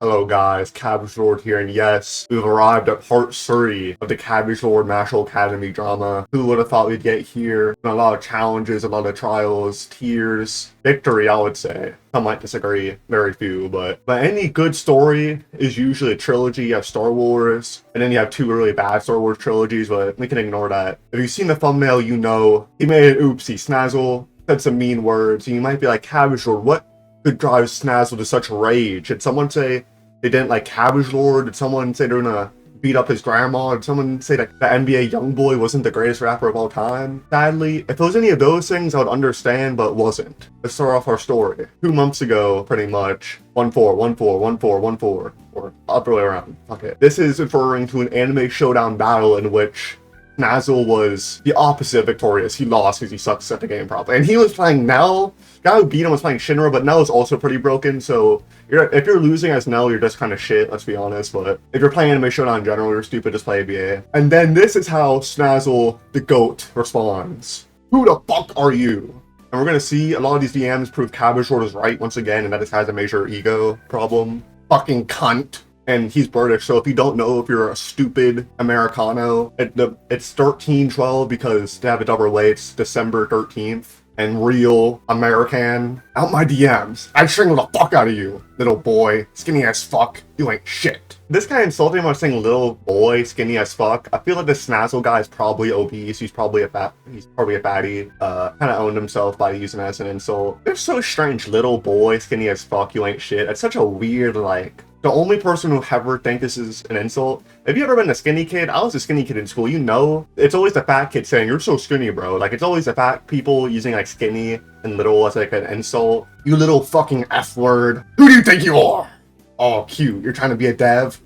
Hello guys, Cabbage Lord here, and yes, we've arrived at part 3 of the Cabbage Lord Mashle Academy drama. Who would have thought we'd get here? Been a lot of challenges, a lot of trials, tears, victory, I would say. Some might disagree, very few, but any good story is usually a trilogy. You have Star Wars, and then you have two really bad Star Wars trilogies, but we can ignore that. If you've seen the thumbnail, you know he made an oopsie. Snazzle said some mean words, and you might be like, Cabbage Lord, what could drive Snazzle to such rage? Did someone say they didn't like Cabbage Lord? Did someone say they're gonna beat up his grandma? Did someone say that the NBA YoungBoy wasn't the greatest rapper of all time? Sadly, if it was any of those things, I would understand, but it wasn't. Let's start off our story. 2 months ago, pretty much. 1-4, 1-4, 1-4, 1-4. Or other way around. Fuck it. This is referring to an anime showdown battle in which Snazzle was the opposite of victorious. He lost because he sucks at the game probably. And he was playing Nell. The guy who beat him was playing Shinra, but Nell is also pretty broken, so if you're losing as Nell, you're just kind of shit, let's be honest. But if you're playing Anime Showdown in general, you're stupid, just play ABA. And then this is how Snazzle, the GOAT, responds. Who the fuck are you? And we're gonna see a lot of these DMs prove Cabbage Lord is right once again, and that this has a major ego problem. Fucking cunt. And he's British, so if you don't know if you're a stupid Americano, it's 13/12 because to have a double way, it's December 13th. And real American, out my DMs. I'd strangle the fuck out of you, little boy, skinny as fuck. You ain't shit. This guy insulted him by saying little boy, skinny as fuck. I feel like this Snazzle guy is probably obese. He's probably a fatty. Kind of owned himself by using it as an insult. They're so strange. Little boy, skinny as fuck. You ain't shit. It's such a weird, like. The only person who ever think this is an insult. Have you ever been a skinny kid? I was a skinny kid in school. You know, it's always the fat kid saying, you're so skinny, bro. Like, it's always the fat people using, like, skinny and little as, like, an insult. You little fucking F word. Who do you think you are? Oh, cute. You're trying to be a dev?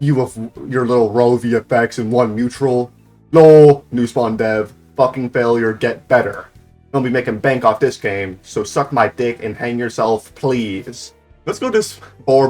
You with your little row VFX and one neutral? Lol. New spawn dev. Fucking failure. Get better. Don't be making bank off this game, so suck my dick and hang yourself, please. Let's go this bar.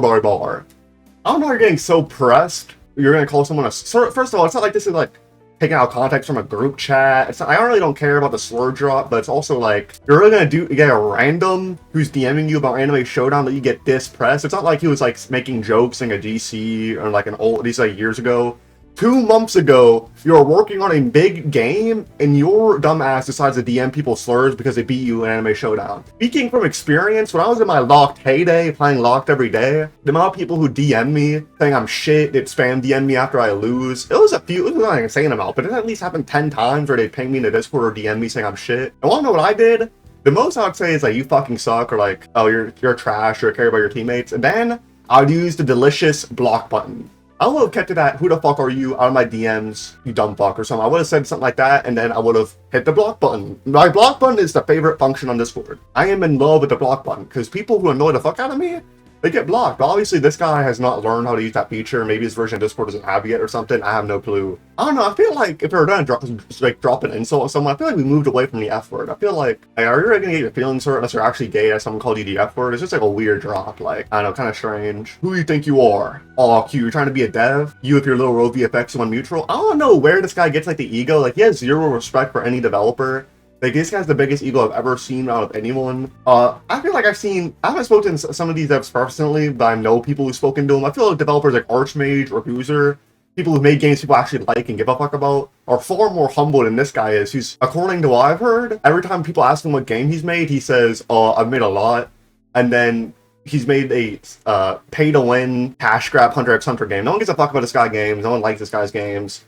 I don't know why you're getting so pressed. You're gonna call someone a slur. First of all, it's not like this is like taken out of context from a group chat. It's not, I really don't care about the slur drop, but it's also like you're really gonna get a random who's DMing you about Anime Showdown that you get this pressed. It's not like he was like making jokes in a GC or like an old these like years ago. 2 months ago, you're working on a big game, and your dumbass decides to DM people slurs because they beat you in Anime Showdown. Speaking from experience, when I was in my locked heyday, playing locked every day, the amount of people who DM me saying I'm shit, they'd spam DM me after I lose. It was not an insane amount, but it at least happened 10 times where they'd ping me in the Discord or DM me saying I'm shit. And wanna know what I did? The most I would say is like, you fucking suck, or like, oh, you're trash, or care about your teammates. And then I'd use the delicious block button. I would have kept it at, who the fuck are you, out of my DMs, you dumb fuck, or something. I would have said something like that, and then I would have hit the block button. My block button is the favorite function on Discord. I am in love with the block button, because people who annoy the fuck out of me, they get blocked. But obviously, this guy has not learned how to use that feature. Maybe his version of Discord doesn't have it yet or something. I have no clue. I don't know. I feel like if we were going to drop an insult on someone, I feel like we moved away from the F word. I feel like, are you really going to get your feelings hurt unless you're actually gay as someone called you the F word? It's just like a weird drop. Like, I don't know, kind of strange. Who do you think you are? Oh, cute. You're trying to be a dev? You with your little row VFX and one neutral? I don't know where this guy gets like the ego. Like, he has zero respect for any developer. Like, this guy's the biggest ego I've ever seen out of anyone. I feel like I haven't spoken to some of these devs personally, but I know people who've spoken to them. I feel like developers like Archmage or Boozer, people who've made games people actually like and give a fuck about, are far more humble than this guy is. Who's, according to what I've heard, every time people ask him what game he's made, he says, oh, I've made a lot. And then he's made a pay-to-win, cash grab Hunter x Hunter game. No one gives a fuck about this guy's games. No one likes this guy's games.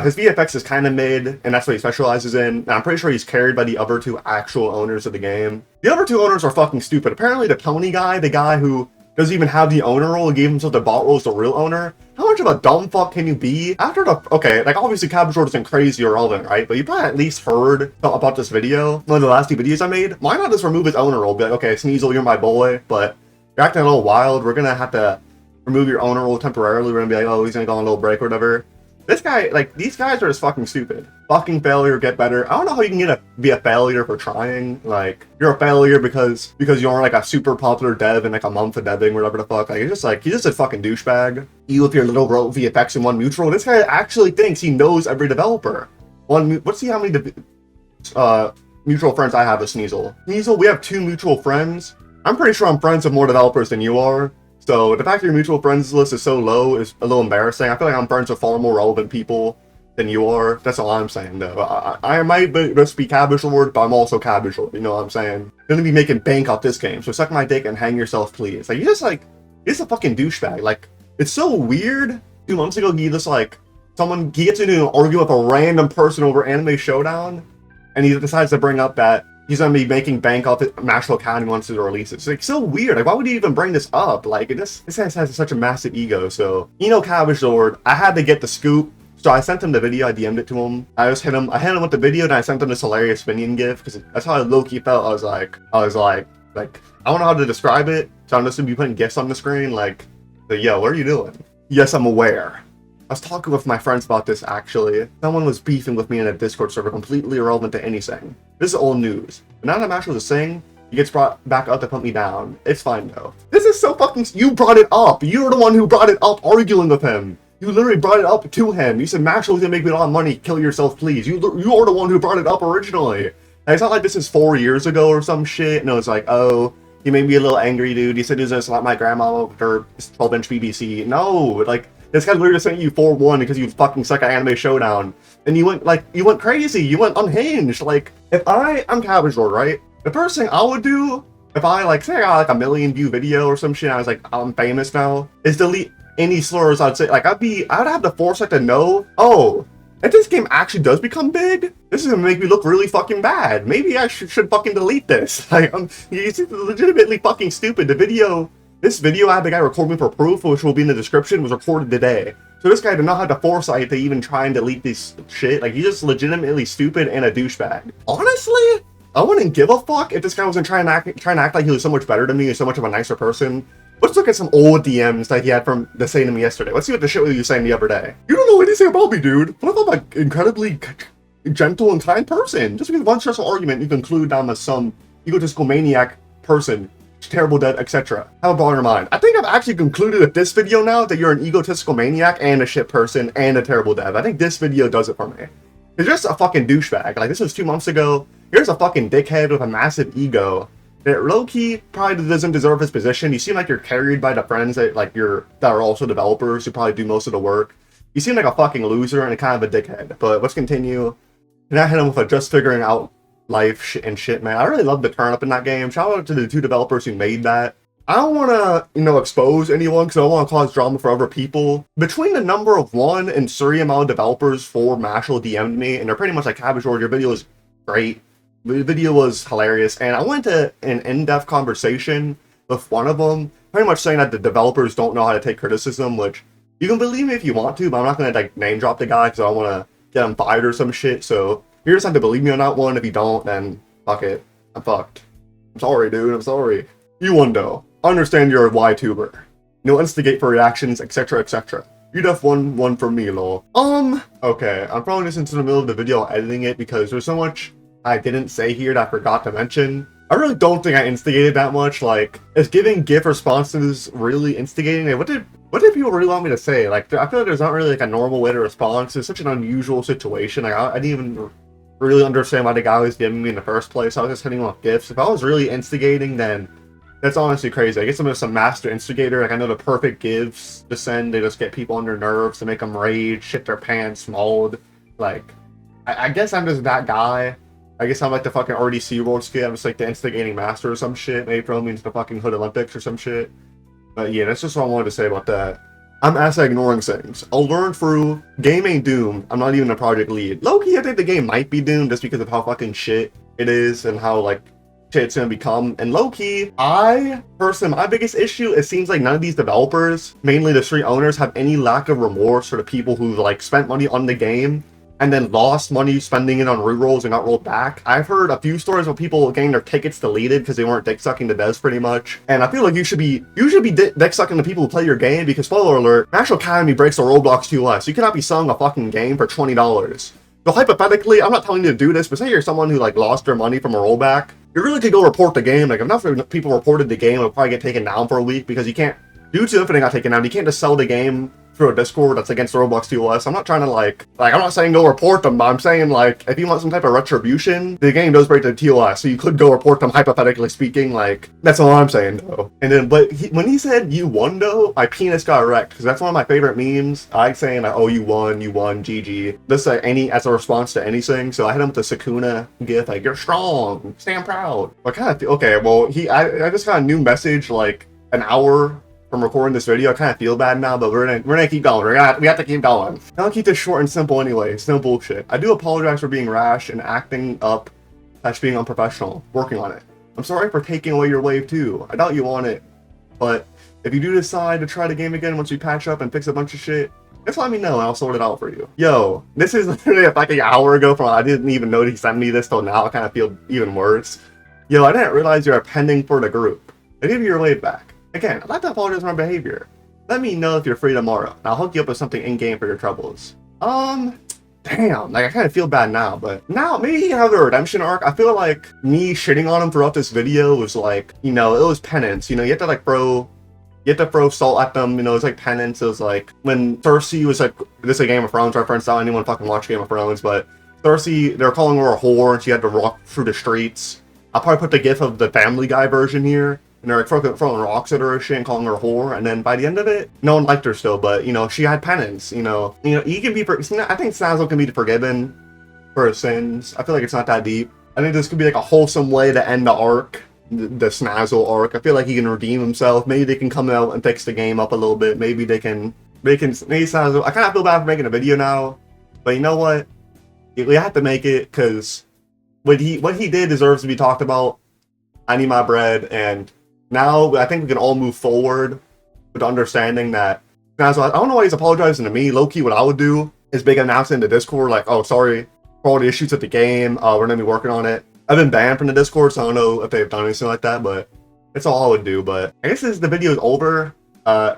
His VFX is kind of mid, and that's what he specializes in. And I'm pretty sure he's carried by the other two actual owners of the game. The other two owners are fucking stupid. Apparently the Tony guy, the guy who doesn't even have the owner role and gave himself the bot role as the real owner. How much of a dumb fuck can you be? After the, okay, like obviously Cabbage Lord isn't crazy or relevant, right? But you probably at least heard about this video, one of the last 2 videos I made. Why not just remove his owner role? Be like, okay, Sneasel, you're my boy, but you're acting a little wild. We're gonna have to remove your owner role temporarily. We're gonna be like, oh, he's gonna go on a little break or whatever. This guy, like, these guys are just fucking stupid. Fucking failure, get better. I don't know how you can be a failure for trying. Like, you're a failure because you're like a super popular dev in like a month of deving, whatever the fuck. Like, it's just like, he's just a fucking douchebag. You with your little row VFX and one neutral. This guy actually thinks he knows every developer. Let's see how many mutual friends I have with Sneasel. Sneasel, we have 2 mutual friends. I'm pretty sure I'm friends with more developers than you are. So the fact your mutual friends list is so low is a little embarrassing. I feel like I'm friends with far more relevant people than you are. That's all I'm saying, though. I might just be cabbage lord, but I'm also cabbage lord. You know what I'm saying? You're gonna be making bank off this game, so suck my dick and hang yourself, please. Like, you're a fucking douchebag. Like, it's so weird. 2 months ago, he gets into an argument with a random person over Anime Showdown, and he decides to bring up that he's gonna be making bank off it. Mashle Academy wants to release it. It's like so weird. Like, why would he even bring this up? Like, this guy has such a massive ego. So, Cabbage Lord, I had to get the scoop. So I sent him the video. I DM'd it to him. I hit him with the video, and I sent him this hilarious Finian gif because that's how I low-key felt. I was like, I don't know how to describe it. So I'm just gonna be putting gifs on the screen. Like, yo, what are you doing? Yes, I'm aware. I was talking with my friends about this, actually. Someone was beefing with me in a Discord server completely irrelevant to anything. This is old news. But now that Mashle is saying, he gets brought back up to put me down. It's fine, though. This is so fucking... You brought it up! You're the one who brought it up, arguing with him. You literally brought it up to him. You said, Mashle was gonna make me a lot of money. Kill yourself, please. You are the one who brought it up originally. And it's not like this is 4 years ago or some shit. No, it's like, oh, he made me a little angry, dude. He said he was gonna slap my grandma with her 12-inch BBC. No, like... This guy literally sent you 4-1 because you fucking suck at Anime Showdown. And you went crazy. You went unhinged. Like, if I'm Cabbage Lord, right? The first thing I would do, if I, say I got, a 1 million view video or some shit, and I was like, I'm famous now, is delete any slurs I'd say. Like, I'd have the foresight to know, oh, if this game actually does become big, this is gonna make me look really fucking bad. Maybe I should fucking delete this. Like, it's legitimately fucking stupid. This video I had the guy record me for proof, which will be in the description, was recorded today. So this guy did not have the foresight to even try and delete this shit. Like, he's just legitimately stupid and a douchebag. Honestly, I wouldn't give a fuck if this guy wasn't trying to act like he was so much better than me and so much of a nicer person. Let's look at some old DMs that he had from the saying to me yesterday. Let's see what the shit he was saying the other day. You don't know anything about me, dude. But I'm an incredibly gentle and kind person. Just because of one stressful argument, you conclude I'm some egotistical maniac person. Terrible dead, etc. Have a broader mind. I think I've actually concluded with this video now that you're an egotistical maniac and a shit person and a terrible dev. I think this video does it for me. You're just a fucking douchebag. Like, this was 2 months ago. Here's a fucking dickhead with a massive ego that low-key probably doesn't deserve his position. You seem like you're carried by the friends that that are also developers who probably do most of the work. You seem like a fucking loser and a kind of a dickhead. But let's continue. And I hit him with a just figuring out life and shit, man. I really love the turn up in that game. Shout out to the 2 developers who made that. I don't want to, expose anyone because I don't want to cause drama for other people. Between the number of 1 and 3 amount of developers for Mashle DM'd me, and they're pretty much like, Cabbage Lord, your video was great. The video was hilarious, and I went to an in-depth conversation with one of them, pretty much saying that the developers don't know how to take criticism, which you can believe me if you want to, but I'm not going to name drop the guy because I don't want to get him fired or some shit, so you just have to believe me on that one. If you don't, then fuck it. I'm fucked. I'm sorry, dude. I'm sorry. You one though. Understand you're a YTuber. No instigate for reactions, etc, etc. You def one from me, lol. Okay. I'm probably just into the middle of the video editing it because there's so much I didn't say here that I forgot to mention. I really don't think I instigated that much. Like, is giving GIF responses really instigating it? What did people really want me to say? Like, I feel like there's not really a normal way to respond. It's such an unusual situation. Like, I didn't even really understand why the guy was giving me in the first place. I was just hitting him with gifts. If I was really instigating, then that's honestly crazy. I guess I'm just some master instigator. Like, I know the perfect gifts to send. They just get people on their nerves to make them rage, shit their pants, mauled. Like, I guess I'm just that guy. I guess I'm like the fucking RDC World skit. I'm just like the instigating master or some shit. Maybe throw me into the fucking Hood Olympics or some shit. But yeah, that's just what I wanted to say about that. I'm ass ignoring things. I'll learn through. Game ain't doomed. I'm not even a project lead. Low-key, I think the game might be doomed just because of how fucking shit it is and how, shit it's gonna become. And low-key, my biggest issue, it seems like none of these developers, mainly the 3 owners, have any lack of remorse for the people who, spent money on the game and then lost money spending it on rerolls and got rolled back. I've heard a few stories of people getting their tickets deleted because they weren't dick sucking the devs pretty much. And I feel like you should be dick sucking the people who play your game because, spoiler alert, Mashle Academy breaks the Roblox 2S. You cannot be selling a fucking game for $20. So hypothetically, I'm not telling you to do this, but say you're someone who lost their money from a rollback, you really could go report the game. If enough people reported the game, it'll probably get taken down for a week because you can't, due to if it got taken down, you can't just sell the game through a Discord that's against Roblox TOS. I'm not trying to like I'm not saying go report them, but I'm saying like if you want some type of retribution, the game does break the TOS, so you could go report them hypothetically speaking. Like that's all I'm saying though. And then but when he said you won though, my penis got erect because that's one of my favorite memes. I like saying like, oh you won, GG. This as a response to anything. So I hit him with the Sakuna gif like you're strong, stand proud. I kind of feel okay. Well I just got a new message like an hour from recording this video. I kind of feel bad now, but we're gonna keep going. We have to keep going. I'll keep this short and simple anyway. It's no bullshit. I do apologize for being rash and acting up. That's being unprofessional. Working on it. I'm sorry for taking away your wave too. I doubt you want it, but if you do decide to try the game again once we patch up and fix a bunch of shit, just let me know and I'll sort it out for you. Yo, this is literally like an hour ago from I didn't even know he sent me this till now. I kind of feel even worse. Yo, I didn't realize you are pending for the group. I give you your wave back. Again, I'd like to apologize for my behavior. Let me know if you're free tomorrow. I'll hook you up with something in-game for your troubles. Damn, like I kind of feel bad now, but now maybe he can have a redemption arc. I feel like me shitting on him throughout this video was like, you know, it was penance. You know, you have to throw salt at them. You know, it's like penance. It was like when Cersei was like, this is a Game of Thrones reference. Not anyone fucking watch Game of Thrones, but Cersei, they're calling her a whore and she had to walk through the streets. I'll probably put the gif of the Family Guy version here. And they're like throwing rocks at her and shit and calling her a whore. And then by the end of it, no one liked her still. But, you know, she had penance, you know. He can be, I think Snazzle can be forgiven for his sins. I feel like it's not that deep. I think this could be like a wholesome way to end the arc, the Snazzle arc. I feel like he can redeem himself. Maybe they can come out and fix the game up a little bit. Maybe maybe Snazzle, I kind of feel bad for making a video now. But you know what? We have to make it because what he did deserves to be talked about. I need my bread, and now I think we can all move forward with the understanding that Snazzle, I don't know why he's apologizing to me. Low-key, what I would do is big announcement in the Discord, like, oh, sorry for all the issues at the game. We're going to be working on it. I've been banned from the Discord, so I don't know if they've done anything like that, but that's all I would do. But I guess the video is over.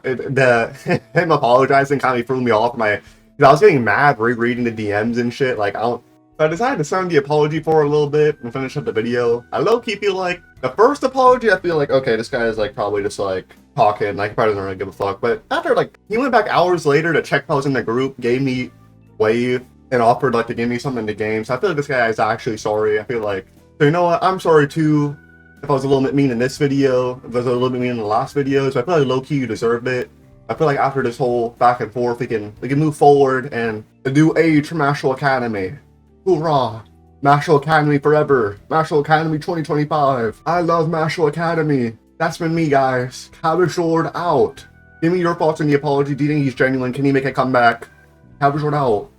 Him apologizing kind of threw me off. I was getting mad rereading the DMs and shit. Like, I decided to sound the apology for a little bit and finish up the video. I low-key feel like the first apology, I feel like, okay, this guy is like probably just like talking, like probably doesn't really give a fuck. But after like he went back hours later to check if I was in the group, gave me wave, and offered like to give me something in the game. So I feel like this guy is actually sorry. I feel like, so you know what, I'm sorry too if I was a little bit mean in this video, if I was a little bit mean in the last video. So I feel like low-key you deserved it. I feel like after this whole back and forth, we can move forward and a new age for Mashle Academy. Hoorah! Mashle Academy forever. Mashle Academy 2025. I love Mashle Academy. That's been me, guys. Cabbage Lord out. Give me your thoughts on the apology. Do you think he's genuine? Can he make a comeback? Cabbage Lord out.